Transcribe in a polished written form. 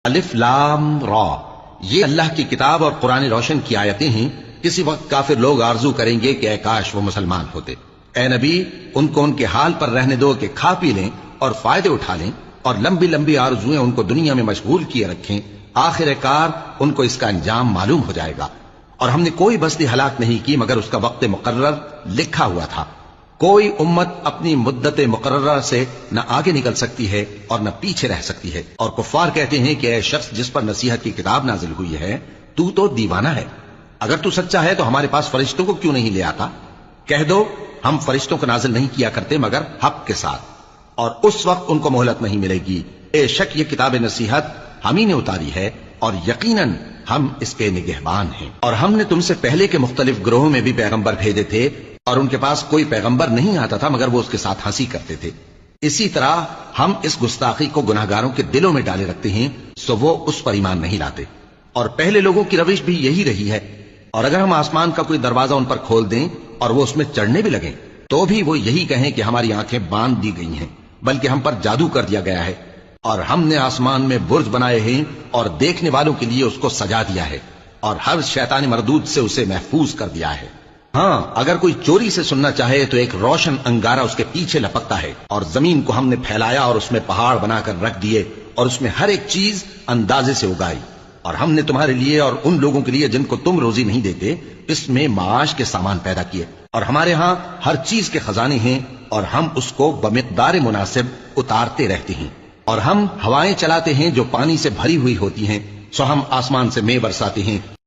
الف لام را، یہ اللہ کی کتاب اور قرآن روشن کی آیتیں ہیں۔ کسی وقت کافر لوگ آرزو کریں گے کہ اے کاش وہ مسلمان ہوتے۔ اے نبی، ان کو ان کے حال پر رہنے دو کہ کھا پی لیں اور فائدے اٹھا لیں، اور لمبی لمبی آرزویں ان کو دنیا میں مشغول کیے رکھیں، آخر کار ان کو اس کا انجام معلوم ہو جائے گا۔ اور ہم نے کوئی بستی ہلاک نہیں کی مگر اس کا وقت مقرر لکھا ہوا تھا۔ کوئی امت اپنی مدت مقررہ سے نہ آگے نکل سکتی ہے اور نہ پیچھے رہ سکتی ہے۔ اور کفار کہتے ہیں کہ اے شخص جس پر نصیحت کی کتاب نازل ہوئی ہے، تو دیوانہ ہے، اگر تو سچا ہے تو ہمارے پاس فرشتوں کو کیوں نہیں لے آتا؟ کہہ دو ہم فرشتوں کو نازل نہیں کیا کرتے مگر حق کے ساتھ، اور اس وقت ان کو مہلت نہیں ملے گی۔ بے شک یہ کتاب نصیحت ہم ہی نے اتاری ہے، اور یقیناً ہم اس کے نگہبان ہیں۔ اور ہم نے تم سے پہلے کے مختلف گروہوں میں بھی پیغمبر بھیجے تھے، اور ان کے پاس کوئی پیغمبر نہیں آتا تھا مگر وہ اس کے ساتھ ہنسی کرتے تھے۔ اسی طرح ہم اس گستاخی کو گناہگاروں کے دلوں میں ڈالے رکھتے ہیں، سو وہ اس پر ایمان نہیں لاتے۔ اور پہلے لوگوں کی روش بھی یہی رہی ہے، اور اگر ہم آسمان کا کوئی دروازہ ان پر کھول دیں اور وہ اس میں چڑھنے بھی لگیں تو بھی وہ یہی کہیں کہ ہماری آنکھیں باندھ دی گئی ہیں، بلکہ ہم پر جادو کر دیا گیا ہے۔ اور ہم نے آسمان میں برج بنائے ہیں اور دیکھنے والوں کے لیے اس کو سجا دیا ہے، اور ہر شیطان مردود سے اسے محفوظ کر دیا ہے۔ ہاں، اگر کوئی چوری سے سننا چاہے تو ایک روشن انگارہ اس کے پیچھے لپکتا ہے، اور زمین کو ہم نے پھیلایا اور اس میں پہاڑ بنا کر رکھ دیے، اور اس میں ہر ایک چیز اندازے سے اگائی۔ اور ہم نے تمہارے لیے اور ان لوگوں کے لیے جن کو تم روزی نہیں دیتے اس میں معاش کے سامان پیدا کیے، اور ہمارے ہاں ہر چیز کے خزانے ہیں، اور ہم اس کو بمقدار مناسب اتارتے رہتے ہیں۔ اور ہم ہوائیں چلاتے ہیں جو پانی سے بھری ہوئی ہوتی ہیں، سو ہم آسمان سے مے برساتے ہیں،